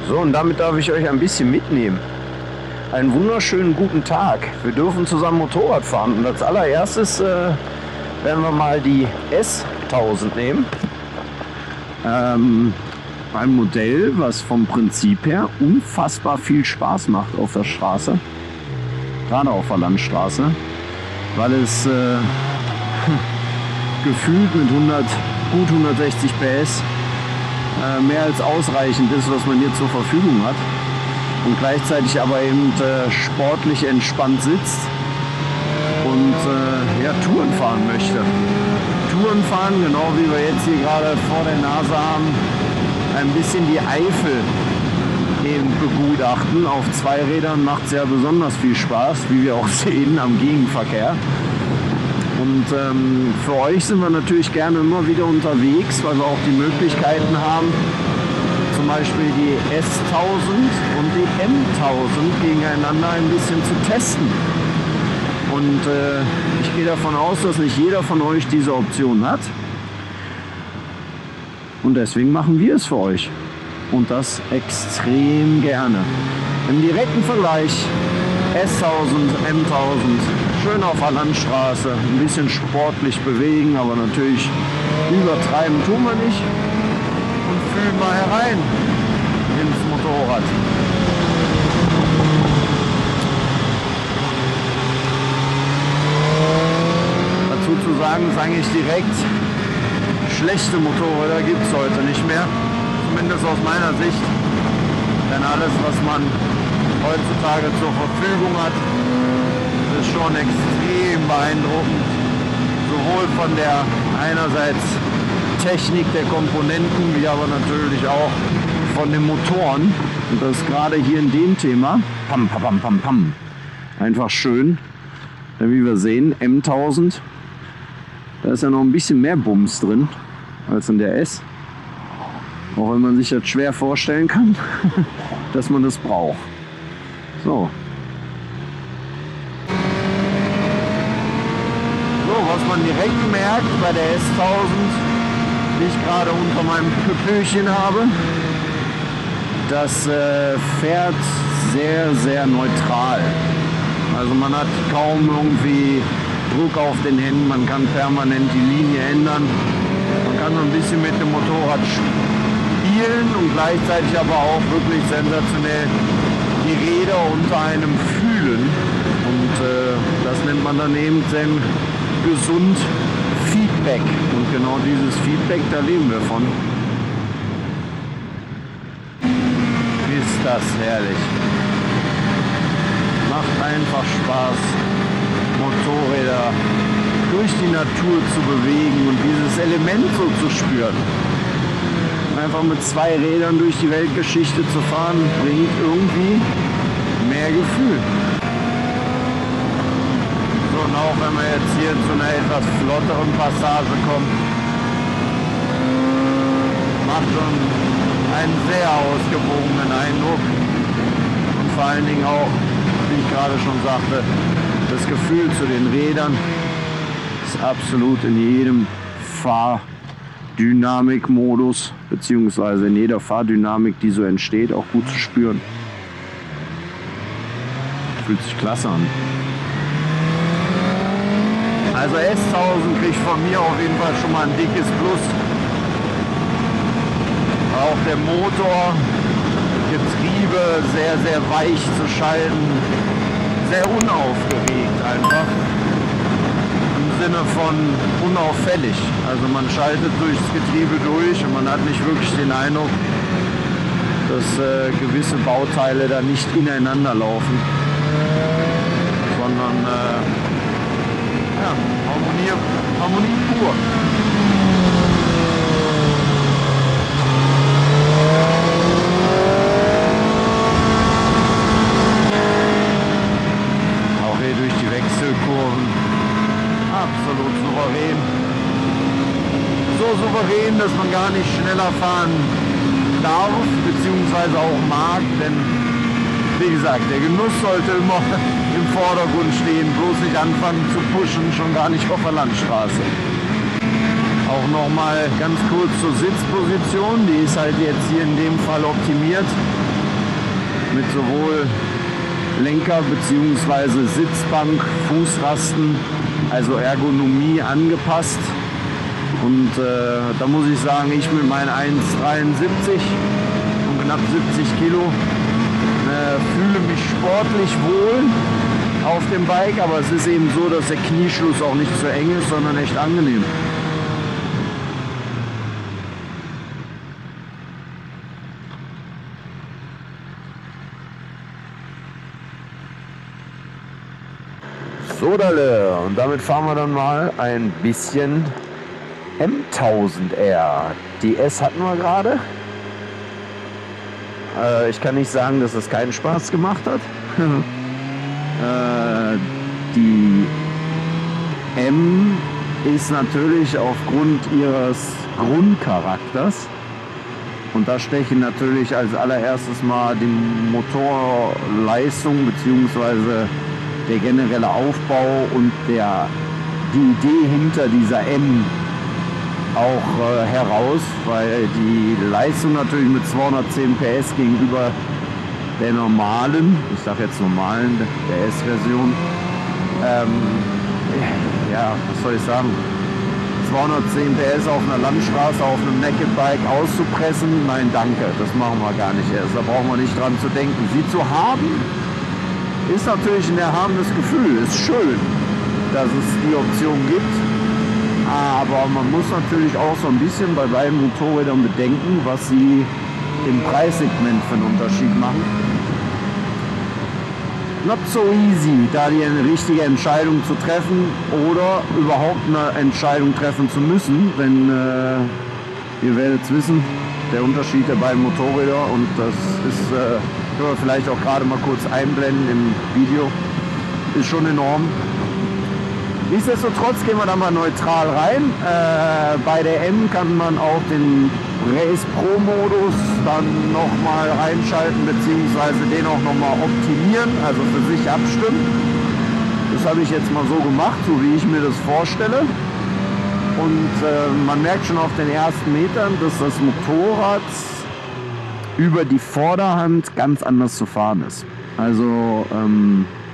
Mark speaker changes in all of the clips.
Speaker 1: So, und damit darf ich euch ein bisschen mitnehmen. Einen wunderschönen guten Tag. Wir dürfen zusammen Motorrad fahren. Und als allererstes werden wir mal die S1000 nehmen. Ein Modell, was vom Prinzip her unfassbar viel Spaß macht auf der Straße. Gerade auf der Landstraße. Weil es gefühlt mit gut 160 PS mehr als ausreichend ist, was man hier zur Verfügung hat. Und gleichzeitig aber eben sportlich entspannt sitzt und ja, Touren fahren möchte. Touren fahren, genau wie wir jetzt hier gerade vor der Nase haben, ein bisschen die Eifel eben begutachten. Auf zwei Rädern macht es ja besonders viel Spaß, wie wir auch sehen am Gegenverkehr. Und für euch sind wir natürlich gerne immer wieder unterwegs, weil wir auch die Möglichkeiten haben, zum Beispiel die S1000 und die M1000 gegeneinander ein bisschen zu testen. Und ich gehe davon aus, dass nicht jeder von euch diese Option hat. Und deswegen machen wir es für euch. Und das extrem gerne. Im direkten Vergleich S1000, M1000, schön auf der Landstraße, ein bisschen sportlich bewegen, aber natürlich übertreiben tun wir nicht. Und fühlen mal herein ins Motorrad. Dazu zu sagen ist eigentlich direkt, schlechte Motorräder gibt es heute nicht mehr, zumindest aus meiner Sicht. Denn alles, was man heutzutage zur Verfügung hat, ist schon extrem beeindruckend. Sowohl von der einerseits Technik der Komponenten, wie aber natürlich auch von den Motoren. Und das ist gerade hier in dem Thema pam, pam, pam, pam, pam, einfach schön. Denn wie wir sehen, M1000, da ist ja noch ein bisschen mehr Bums drin als in der S. Auch wenn man sich das schwer vorstellen kann, dass man das braucht. So. So, was man direkt merkt bei der S1000, die ich gerade unter meinem Köpfchen habe, das fährt sehr, sehr neutral. Also man hat kaum irgendwie Druck auf den Händen, man kann permanent die Linie ändern. Man kann so ein bisschen mit dem Motorrad spielen und gleichzeitig aber auch wirklich sensationell die Räder unter einem fühlen. Und das nennt man dann eben gesund Feedback. Und genau dieses Feedback, da leben wir von. Ist das herrlich. Macht einfach Spaß, Motorräder durch die Natur zu bewegen und dieses Element so zu spüren. Einfach mit zwei Rädern durch die Weltgeschichte zu fahren, bringt irgendwie mehr Gefühl. So, und auch wenn wir jetzt hier zu einer etwas flotteren Passage kommen, macht schon einen sehr ausgewogenen Eindruck. Und vor allen Dingen auch, wie ich gerade schon sagte, das Gefühl zu den Rädern ist absolut in jedem Fahrdynamikmodus beziehungsweise in jeder Fahrdynamik, die so entsteht, auch gut zu spüren. Fühlt sich klasse an. Also S1000 kriegt von mir auf jeden Fall schon mal ein dickes Plus. Auch der Motor, Getriebe sehr, sehr weich zu schalten, sehr unaufgeregt einfach. Im Sinne von unauffällig. Also man schaltet durchs Getriebe durch und man hat nicht wirklich den Eindruck, dass gewisse Bauteile da nicht ineinander laufen, sondern ja, Harmonie pur. Auch hier durch die Wechselkurven. Absolut souverän. So souverän, dass man gar nicht schneller fahren darf, beziehungsweise auch mag, denn wie gesagt, der Genuss sollte immer im Vordergrund stehen, bloß nicht anfangen zu pushen, schon gar nicht auf der Landstraße. Auch nochmal ganz kurz zur Sitzposition, die ist halt jetzt hier in dem Fall optimiert mit sowohl Lenker bzw. Sitzbank, Fußrasten, also Ergonomie angepasst. Und da muss ich sagen, ich mit meinen 1,73 und knapp 70 Kilo fühle mich sportlich wohl auf dem Bike, aber es ist eben so, dass der Knieschluss auch nicht zu eng ist, sondern echt angenehm. So, Dalle, und damit fahren wir dann mal ein bisschen M1000R. Die S hatten wir gerade. Ich kann nicht sagen, dass es keinen Spaß gemacht hat. Die M ist natürlich aufgrund ihres Grundcharakters, und da stechen natürlich als allererstes mal die Motorleistung bzw. der generelle Aufbau und die Idee hinter dieser M auch heraus, weil die Leistung natürlich mit 210 PS gegenüber der normalen, ich sage jetzt normalen, der S-Version, ja, was soll ich sagen, 210 PS auf einer Landstraße, auf einem Naked Bike auszupressen, nein danke, das machen wir gar nicht erst, da brauchen wir nicht dran zu denken. Sie zu haben, ist natürlich ein erhabenes Gefühl, ist schön, dass es die Option gibt, aber man muss natürlich auch so ein bisschen bei beiden Motorrädern bedenken, was sie im Preissegment für einen Unterschied machen. Not so easy, da die eine richtige Entscheidung zu treffen oder überhaupt eine Entscheidung treffen zu müssen, denn ihr werdet es wissen, der Unterschied der beiden Motorräder, und das ist, können wir vielleicht auch gerade mal kurz einblenden im Video, ist schon enorm. Nichtsdestotrotz gehen wir da mal neutral rein. Bei der M kann man auch den Race Pro Modus dann nochmal reinschalten beziehungsweise den auch nochmal optimieren, also für sich abstimmen. Das habe ich jetzt mal so gemacht, so wie ich mir das vorstelle. Und man merkt schon auf den ersten Metern, dass das Motorrad über die Vorderhand ganz anders zu fahren ist. Also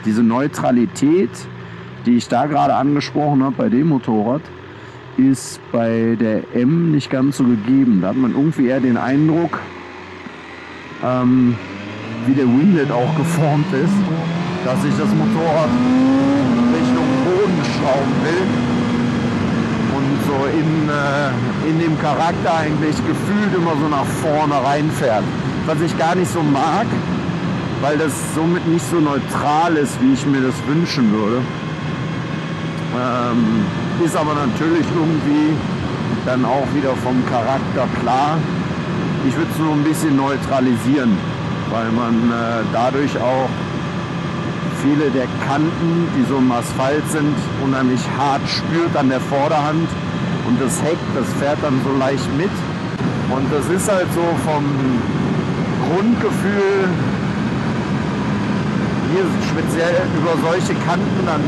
Speaker 1: diese Neutralität, die ich da gerade angesprochen habe bei dem Motorrad, ist bei der M nicht ganz so gegeben. Da hat man irgendwie eher den Eindruck, wie der Winglet auch geformt ist, dass sich das Motorrad Richtung Boden schrauben will und so in dem Charakter eigentlich gefühlt immer so nach vorne reinfährt. Was ich gar nicht so mag, weil das somit nicht so neutral ist, wie ich mir das wünschen würde. Ist aber natürlich irgendwie dann auch wieder vom Charakter klar. Ich würde es nur ein bisschen neutralisieren, weil man dadurch auch viele der Kanten, die so im Asphalt sind, unheimlich hart spürt an der Vorderhand, und das Heck, das fährt dann so leicht mit, und das ist halt so vom Grundgefühl hier speziell über solche Kanten, dann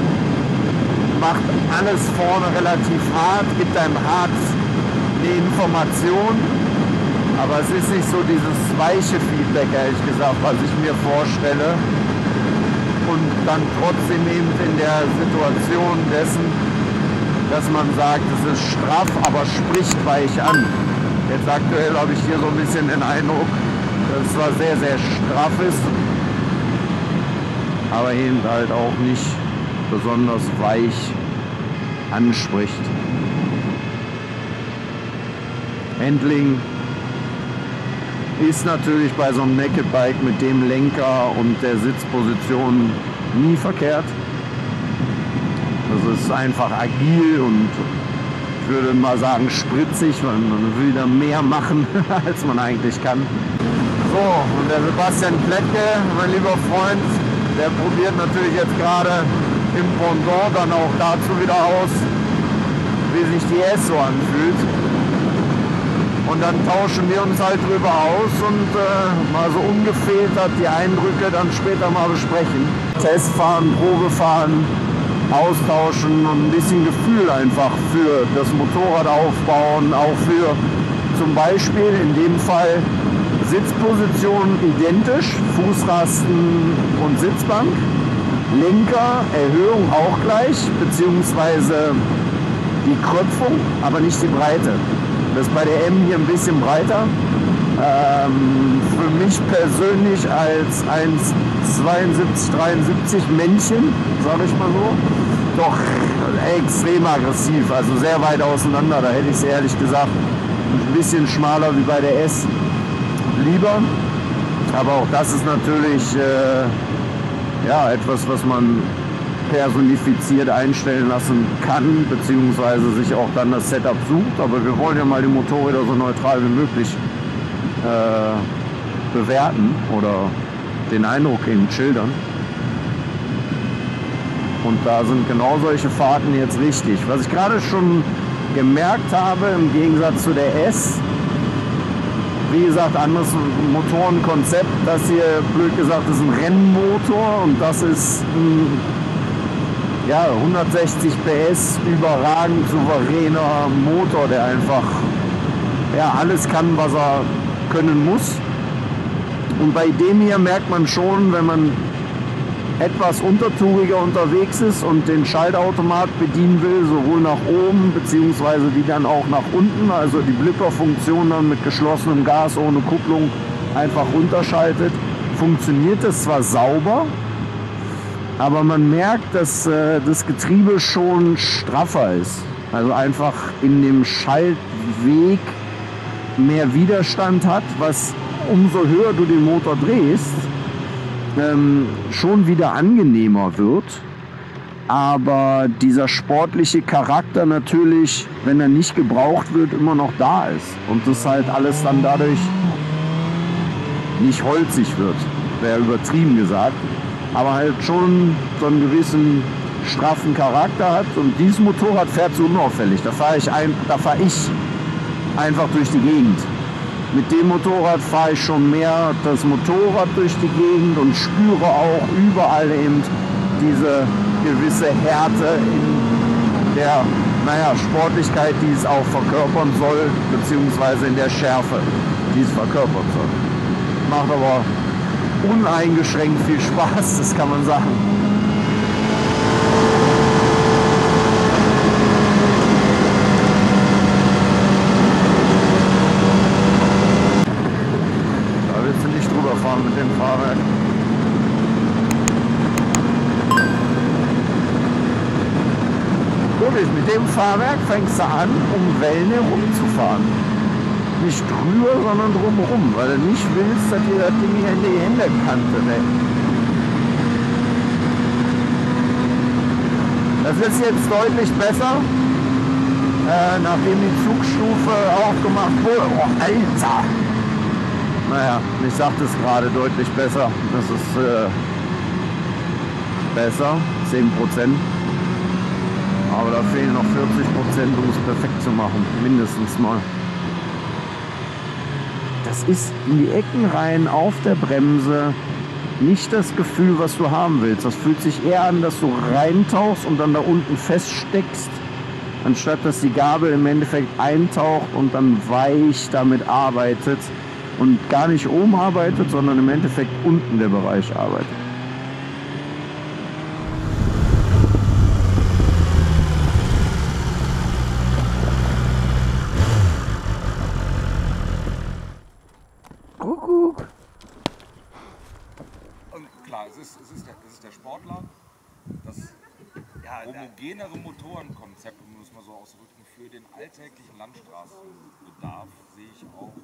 Speaker 1: macht alles vorne relativ hart, gibt einem hart eine Information, aber es ist nicht so dieses weiche Feedback, ehrlich gesagt, was ich mir vorstelle, und dann trotzdem eben in der Situation dessen, dass man sagt, es ist straff, aber spricht weich an. Jetzt aktuell habe ich hier so ein bisschen den Eindruck, dass es zwar sehr, sehr straff ist, aber eben halt auch nicht besonders weich anspricht. Handling ist natürlich bei so einem Naked Bike mit dem Lenker und der Sitzposition nie verkehrt. Das ist einfach agil und ich würde mal sagen spritzig, weil man will da mehr machen, als man eigentlich kann. So, und der Sebastian Klettke, mein lieber Freund, der probiert natürlich jetzt gerade im Pendant dann auch dazu wieder aus, wie sich die S so anfühlt. Und dann tauschen wir uns halt drüber aus und mal so ungefiltert die Eindrücke dann später mal besprechen. Testfahren, Probefahren, austauschen und ein bisschen Gefühl einfach für das Motorrad aufbauen, auch für zum Beispiel in dem Fall Sitzposition identisch, Fußrasten und Sitzbank. Lenker, Erhöhung auch gleich, beziehungsweise die Kröpfung, aber nicht die Breite. Das ist bei der M hier ein bisschen breiter. Für mich persönlich als 1,72, 73 Männchen, sage ich mal so, doch extrem aggressiv, also sehr weit auseinander. Da hätte ich es ehrlich gesagt ein bisschen schmaler wie bei der S lieber. Aber auch das ist natürlich ja, etwas, was man personifiziert einstellen lassen kann, beziehungsweise sich auch dann das Setup sucht. Aber wir wollen ja mal die Motorräder so neutral wie möglich bewerten oder den Eindruck eben schildern. Und da sind genau solche Fahrten jetzt richtig. Was ich gerade schon gemerkt habe, im Gegensatz zu der S, wie gesagt, anderes Motorenkonzept. Das hier, blöd gesagt, ist ein Rennmotor und das ist ein ja, 160 PS, überragend souveräner Motor, der einfach ja, alles kann, was er können muss. Und bei dem hier merkt man schon, wenn man etwas untertouriger unterwegs ist und den Schaltautomat bedienen will, sowohl nach oben beziehungsweise die dann auch nach unten, also die Blipper-Funktion dann mit geschlossenem Gas ohne Kupplung einfach runterschaltet, funktioniert es zwar sauber, aber man merkt, dass das Getriebe schon straffer ist. Also einfach in dem Schaltweg mehr Widerstand hat, was umso höher du den Motor drehst, schon wieder angenehmer wird. Aber dieser sportliche Charakter natürlich, wenn er nicht gebraucht wird, immer noch da ist. Und das halt alles dann dadurch nicht holzig wird, wäre übertrieben gesagt. Aber halt schon so einen gewissen straffen Charakter hat. Und dieses Motorrad fährt so unauffällig. Da fahre ich einfach durch die Gegend. Mit dem Motorrad fahre ich schon mehr das Motorrad durch die Gegend und spüre auch überall eben diese gewisse Härte in der Sportlichkeit, die es auch verkörpern soll, beziehungsweise in der Schärfe, die es verkörpern soll. Macht aber uneingeschränkt viel Spaß, das kann man sagen. Mit dem Fahrwerk. Wirklich, mit dem Fahrwerk fängst du an, um Wellen herumzufahren. Nicht drüber, sondern drumherum, weil du nicht willst, dass dir das Ding hier in die Händekante rennt. Das ist jetzt deutlich besser, nachdem die Zugstufe aufgemacht wurde. Oh, Alter! Naja, ich sagte es gerade, deutlich besser. Das ist besser, 10%. Aber da fehlen noch 40%, um es perfekt zu machen. Mindestens mal. Das ist in die Ecken rein, auf der Bremse, nicht das Gefühl, was du haben willst. Das fühlt sich eher an, dass du reintauchst und dann da unten feststeckst, anstatt dass die Gabel im Endeffekt eintaucht und dann weich damit arbeitet. Und gar nicht oben arbeitet, sondern im Endeffekt unten der Bereich arbeitet. Kuckuck.
Speaker 2: Und klar, es ist der Sportler, das homogenere Motorenkonzept, um es mal so auszudrücken, für den alltäglichen Landstraßenbedarf sehe ich auch